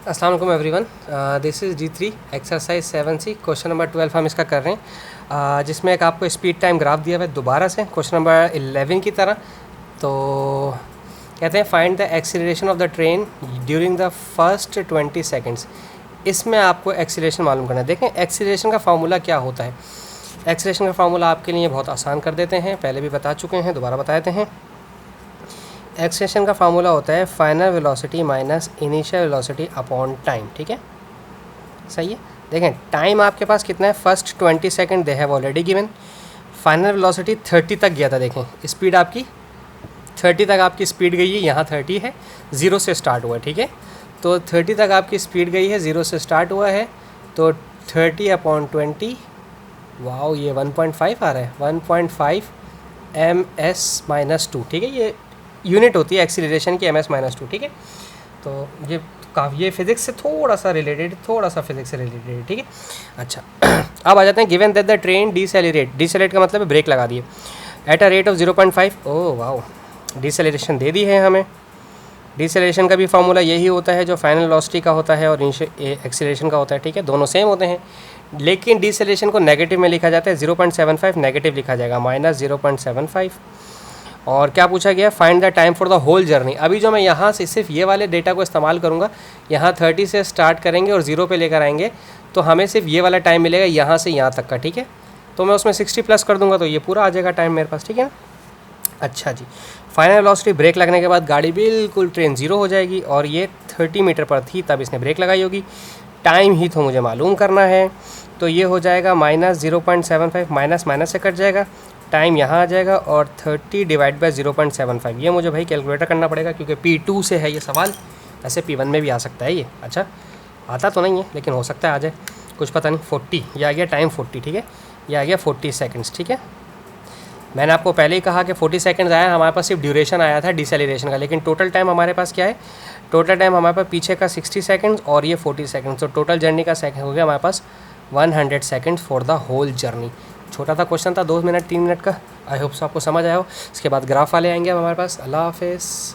अस्सलाम वालेकुम everyone, this is D3 exercise 7C question number 12 हम इसका कर रहे हैं, जिसमें एक आपको स्पीड टाइम ग्राफ दिया हुआ है दोबारा से क्वेश्चन नंबर 11 की तरह। तो कहते हैं find the acceleration of the train during the first 20 seconds. इसमें आपको एक्सीलरेशन मालूम करना है। देखें एक्सीलरेशन का फार्मूला क्या होता है। एक्सीलरेशन का फार्मूला आपके लिए बहुत आसान कर देते हैं, पहले भी बता चुके हैं, दोबारा बता देते हैं। एक्सेलेरेशन का फार्मूला होता है final velocity minus initial velocity upon time. ठीक है, सही है। देखें टाइम आपके पास कितना है, first 20 second they have already given. Final velocity 30 तक गया था। देखें स्पीड आपकी 30 तक आपकी स्पीड गई है, यहाँ 30 है, 0 से स्टार्ट हुआ है। ठीक है, तो 30 तक आपकी स्पीड गई है, 0 से स्टार्ट हुआ है, तो 30 अपॉन 20, वाओ ये 1.5 आ रहा है, 1.5 ms -2। ठीक है, ये यूनिट होती है एक्सीलरेशन की, ms-2। ठीक है, तो ये काफ़ी, ये फिज़िक्स से थोड़ा सा फिज़िक्स से रिलेटेड है। ठीक है, अच्छा अब आ जाते हैं। Given that the train decelerate का मतलब है ब्रेक लगा दिए at a rate of 0.5। Oh wow, deceleration दे दी है हमें। डिसेलेरेशन का भी फार्मूला यही होता है जो फाइनल वेलोसिटी का होता है और एक्सीलरेशन का होता है। ठीक है, दोनों सेम होते हैं, लेकिन डिसेलेरेशन को नेगेटिव में लिखा जाता है। 0.75 नेगेटिव लिखा जाएगा, -0.75। और क्या पूछा गया, find the time for the whole journey. अभी जो मैं यहाँ से सिर्फ ये वाले डेटा को इस्तेमाल करूँगा, यहाँ 30 से स्टार्ट करेंगे और 0 पे लेकर आएंगे, तो हमें सिर्फ ये वाला टाइम मिलेगा यहाँ से यहाँ तक का। ठीक है, तो मैं उसमें 60 प्लस कर दूँगा तो ये पूरा आ जाएगा टाइम मेरे पास। ठीक है ना, अच्छा जी। फाइनल वेलोसिटी, ब्रेक लगने के बाद गाड़ी बिल्कुल ट्रेन 0 हो जाएगी और ये 30 मीटर पर थी तब इसने ब्रेक लगाई होगी। टाइम ही तो मुझे मालूम करना है, तो ये हो जाएगा -0.75, माइनस माइनस से कट जाएगा, टाइम यहाँ आ जाएगा और 30 डिवाइड बाई 0.75। ये मुझे भाई कैलकुलेटर करना पड़ेगा क्योंकि P2 से है ये सवाल। ऐसे P1 में भी आ सकता है ये, अच्छा आता तो नहीं है लेकिन हो सकता है आ जाए, कुछ पता नहीं। 40 ये आ गया टाइम, 40। ठीक है, ये आ गया 40 सेकंड्स। ठीक है, मैंने आपको पहले ही कहा कि 40 सेकंड्स आया, हमारे पास सिर्फ ड्यूरेशन आया था डिसेलेरेशन का, लेकिन टोटल टाइम हमारे पास क्या है, टोटल टाइम हमारे पास पीछे का 60 सेकंड्स और ये 40 सेकंड्स, तो टोटल जर्नी का सेकंड हो गया हमारे पास 100 seconds for the whole journey. छोटा सा क्वेश्चन था, 2 मिनट 3 मिनट का। आई होप सो आपको समझ आया हो। इसके बाद ग्राफ वाले आएंगे हमारे पास। अल्लाह हाफिज़।